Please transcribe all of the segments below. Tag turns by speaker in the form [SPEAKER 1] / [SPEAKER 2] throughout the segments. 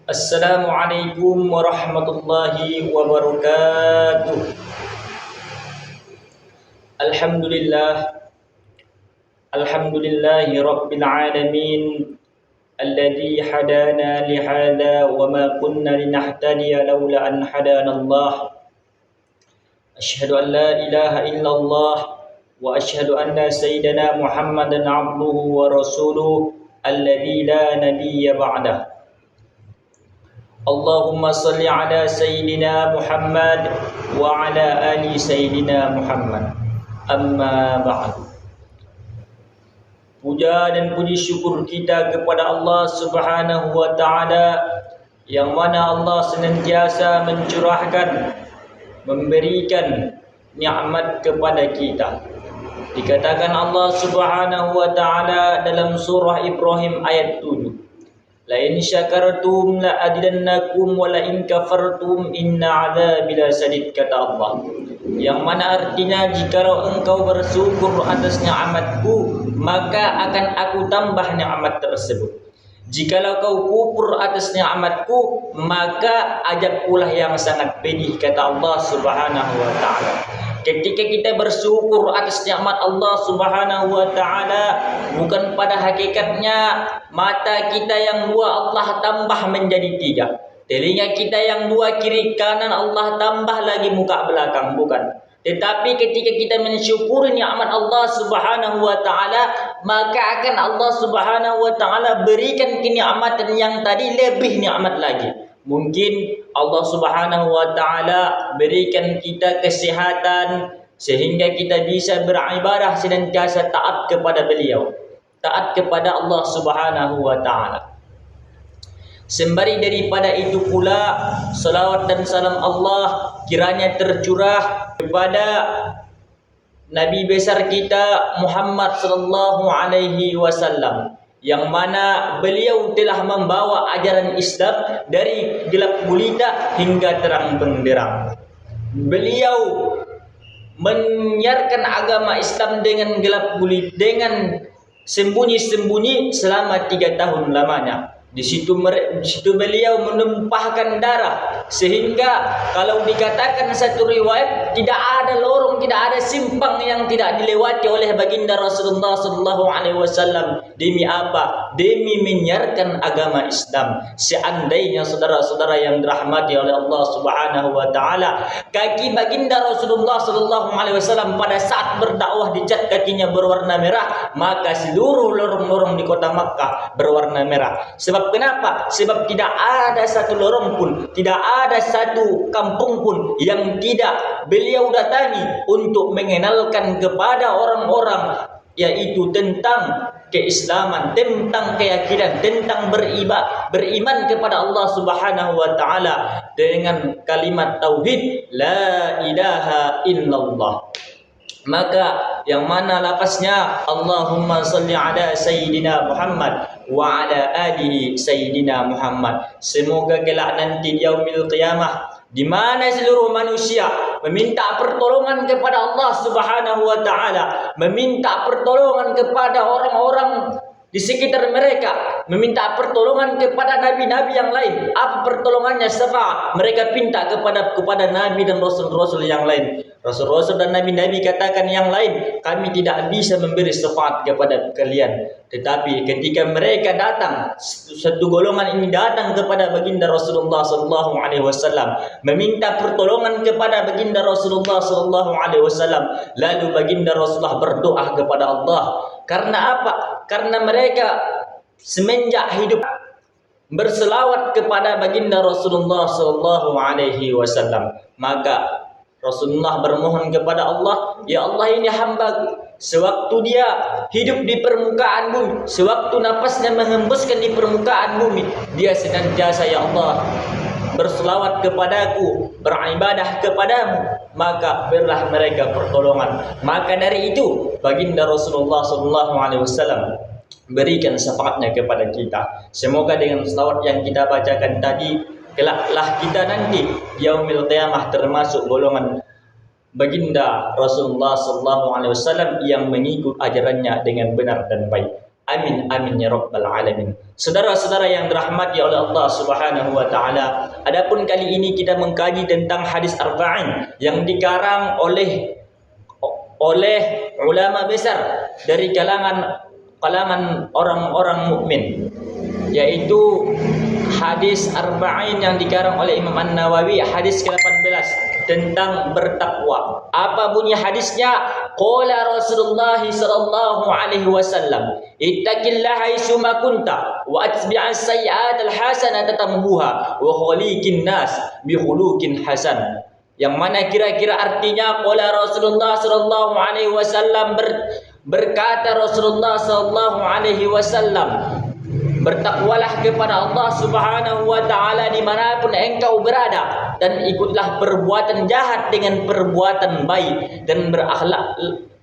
[SPEAKER 1] Assalamualaikum warahmatullahi wabarakatuh. Alhamdulillah, alhamdulillahi rabbil alamin, alladzi hadana li hadza wa ma kunna linahtadiya laula an hadana Allah. Asyhadu an la ilaha illallah wa asyhadu anna sayyidana Muhammadan abduhu wa rasuluhu alladzi la nabiyya ba'dah. Allahumma salli ala Sayyidina Muhammad wa ala ali Sayyidina Muhammad. Amma ba'du. Puja dan puji syukur kita kepada Allah Subhanahu wa taala, yang mana Allah senantiasa mencurahkan, memberikan nikmat kepada kita. Dikatakan Allah Subhanahu wa taala dalam surah Ibrahim ayat 7. La in syakartum la azidannakum wa la in kafartum inna adzabi lasadid, kata Allah. Yang mana artinya, jikalau engkau bersyukur atas nikmatku, maka akan aku tambah nikmat tersebut. Jikalau kau kufur atas nikmatku, maka ajab pula yang sangat pedih, kata Allah Subhanahu wa taala. Ketika kita bersyukur atas nikmat Allah Subhanahu wa taala, bukan pada hakikatnya mata kita yang dua Allah tambah menjadi tiga, telinga kita yang dua kiri kanan Allah tambah lagi muka belakang, bukan. Tetapi ketika kita mensyukuri nikmat Allah Subhanahu wa taala, maka akan Allah Subhanahu wa taala berikan kenikmatan yang tadi lebih nikmat lagi. Mungkin Allah Subhanahu wa taala berikan kita kesehatan sehingga kita bisa beribadah senantiasa taat kepada beliau, taat kepada Allah Subhanahu wa taala. Sembari daripada itu pula, salawat dan salam Allah kiranya tercurah kepada Nabi besar kita Muhammad sallallahu alaihi wasallam, yang mana beliau telah membawa ajaran Islam dari gelap gulita hingga terang benderang. Beliau menyiarkan agama Islam dengan gelap gulita, dengan sembunyi-sembunyi selama 3 tahun lamanya. Di situ beliau menumpahkan darah, sehingga kalau dikatakan satu riwayat, tidak ada lorong, tidak ada simpang yang tidak dilewati oleh baginda Rasulullah sallallahu alaihi wasallam. Demi apa? Demi menyiarkan agama Islam. Seandainya saudara-saudara yang dirahmati oleh Allah Subhanahu wa taala, kaki baginda Rasulullah sallallahu alaihi wasallam pada saat berdakwah dicat kakinya berwarna merah, maka seluruh lorong-lorong di kota Makkah berwarna merah. Sebab kenapa? Sebab tidak ada satu lorong pun, tidak ada satu kampung pun yang tidak beliau datangi untuk mengenalkan kepada orang-orang, yaitu tentang keislaman, tentang keyakinan, tentang beriman kepada Allah Subhanahu wa taala dengan kalimat tauhid la ilaha illallah. Maka yang mana lafaznya Allahumma salli ala Sayyidina Muhammad wa ala alihi Sayyidina Muhammad. Semoga kelak nanti di yaumil qiyamah, di mana seluruh manusia meminta pertolongan kepada Allah Subhanahu wa taala, meminta pertolongan kepada orang-orang di sekitar mereka, meminta pertolongan kepada nabi-nabi yang lain. Apa pertolongannya? Syafaat. Mereka minta kepada nabi dan rasul-rasul yang lain. Rasul-rasul dan nabi-nabi katakan yang lain, kami tidak bisa memberi syafaat kepada kalian. Tetapi ketika mereka datang, satu golongan ini datang kepada baginda Rasulullah sallallahu alaihi wasallam, meminta pertolongan kepada baginda Rasulullah sallallahu alaihi wasallam, lalu baginda Rasulullah berdoa kepada Allah. Karena apa? Karena mereka semenjak hidup berselawat kepada baginda Rasulullah sallallahu alaihi wasallam, maka Rasulullah bermohon kepada Allah, ya Allah, ini hamba sewaktu dia hidup di permukaan bumi, sewaktu nafasnya menghembuskan di permukaan bumi, dia senantiasa ya Allah berselawat kepadaku, beribadah kepadamu, maka berilah mereka pertolongan. Maka dari itu baginda Rasulullah sallallahu alaihi wasallam berikan syafaatnya kepada kita. Semoga dengan selawat yang kita bacakan tadi, kelaklah kita nanti yaumil qiyamah termasuk golongan baginda Rasulullah sallallahu alaihi wasallam yang mengikut ajarannya dengan benar dan baik. Amin amin ya rabbal alamin. Saudara-saudara yang dirahmati oleh Allah Subhanahu wa taala, adapun kali ini kita mengkaji tentang hadis arba'in yang dikarang oleh ulama besar dari kalangan orang-orang mukmin, yaitu hadis arba'in yang dikarang oleh Imam An-Nawawi, hadis ke-18 tentang bertakwa. Apa bunyi hadisnya? Qala Rasulullah sallallahu alaihi wasallam, ittaqillaha haitsuma kunta wa atbi'as sayyi'ata al-hasanata tamhuha wa khaliqin nas bi khuluqin hasan. Yang mana kira-kira artinya qala Rasulullah sallallahu alaihi wasallam, berkata Rasulullah sallallahu alaihi wasallam, bertakwalah kepada Allah Subhanahu wa taala dimanapun engkau berada, dan ikutlah perbuatan jahat dengan perbuatan baik, dan berakhlak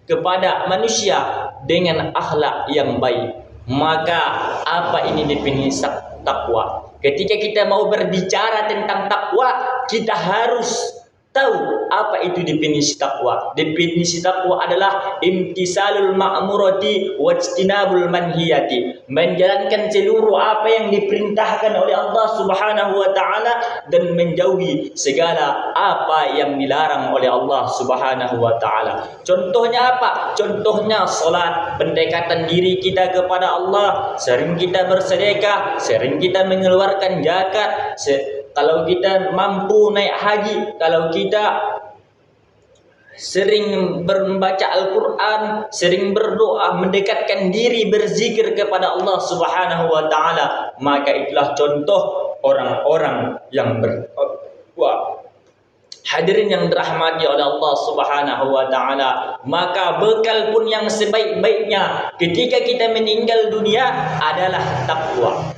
[SPEAKER 1] kepada manusia dengan akhlak yang baik. Maka apa ini definisi takwa? Ketika kita mau berbicara tentang takwa, kita harus tahu apa itu definisi takwa. Definisi takwa adalah imtisalul ma'murati wajtinabul manhiyati, menjalankan seluruh apa yang diperintahkan oleh Allah Subhanahu wa taala dan menjauhi segala apa yang dilarang oleh Allah Subhanahu wa taala. Contohnya apa? Contohnya salat, pendekatan diri kita kepada Allah, sering kita bersedekah, sering kita mengeluarkan zakat, kalau kita mampu naik haji, kalau kita sering membaca Al-Quran, sering berdoa, mendekatkan diri berzikir kepada Allah Subhanahu wa taala, maka itulah contoh orang-orang yang bertakwa. Hadirin yang dirahmati oleh Allah Subhanahu wa taala, maka bekal pun yang sebaik-baiknya ketika kita meninggal dunia adalah takwa.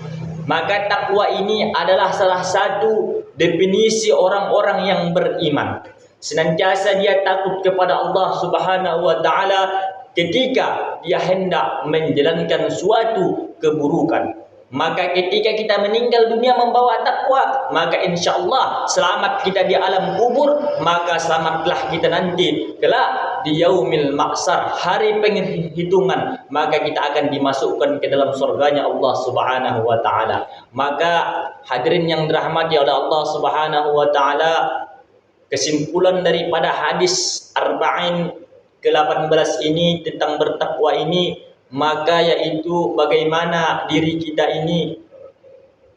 [SPEAKER 1] Maka takwa ini adalah salah satu definisi orang-orang yang beriman. Senantiasa dia takut kepada Allah Subhanahu wa taala ketika dia hendak menjalankan suatu keburukan. Maka ketika kita meninggal dunia membawa takwa, maka insya-Allah selamat kita di alam kubur, maka selamatlah kita nanti kelak di yaumil mahsyar, hari penghitungan, maka kita akan dimasukkan ke dalam surganya Allah Subhanahu wa taala. Maka hadirin yang dirahmati oleh Allah Subhanahu wa taala, kesimpulan daripada hadis arba'in ke-18 ini tentang bertakwa ini, maka yaitu bagaimana diri kita ini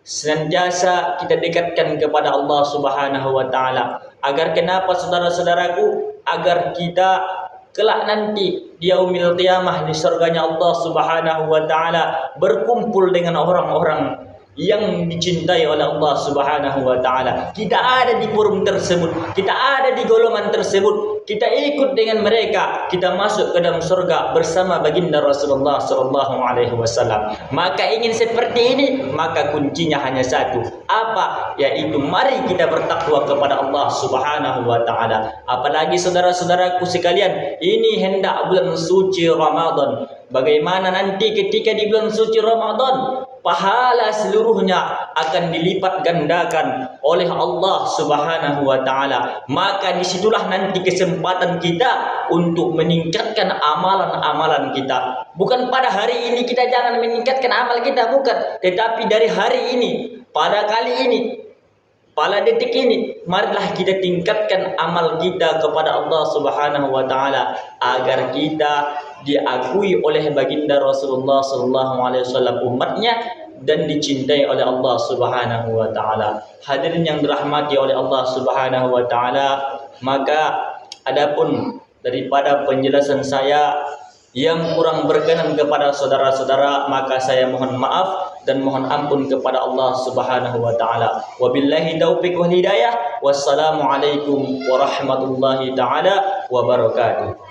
[SPEAKER 1] senantiasa kita dekatkan kepada Allah Subhanahu wa taala. Agar kenapa saudara-saudaraku? Agar kita kelak nanti di yaumil qiyamah di surganya Allah Subhanahu wa taala berkumpul dengan orang-orang yang dicintai oleh Allah Subhanahu wa taala. Kita ada di forum tersebut, kita ada di golongan tersebut, kita ikut dengan mereka, kita masuk ke dalam surga bersama baginda Rasulullah sallallahu alaihi wasallam. Maka ingin seperti ini, maka kuncinya hanya satu. Apa? Yaitu mari kita bertakwa kepada Allah Subhanahu wa taala. Apalagi saudara-saudaraku sekalian, ini hendak bulan suci Ramadan. Bagaimana nanti ketika di bulan suci Ramadan, pahala seluruhnya akan dilipat gandakan oleh Allah Subhanahu wa taala. Maka disitulah nanti kesempatan kita untuk meningkatkan amalan-amalan kita. Bukan pada hari ini kita jangan meningkatkan amal kita, bukan, tetapi dari hari ini, pada kali ini, pada detik ini, marilah kita tingkatkan amal kita kepada Allah Subhanahu wa taala agar kita diakui oleh baginda Rasulullah sallallahu alaihi wasallam umatnya dan dicintai oleh Allah Subhanahu wa taala. Hadirin yang dirahmati oleh Allah Subhanahu wa taala, maka adapun daripada penjelasan saya yang kurang berkenan kepada saudara-saudara, maka saya mohon maaf dan mohon ampun kepada Allah Subhanahu wa taala. Wabillahi taufiq wal hidayah. Wassalamualaikum warahmatullahi taala wabarakatuh.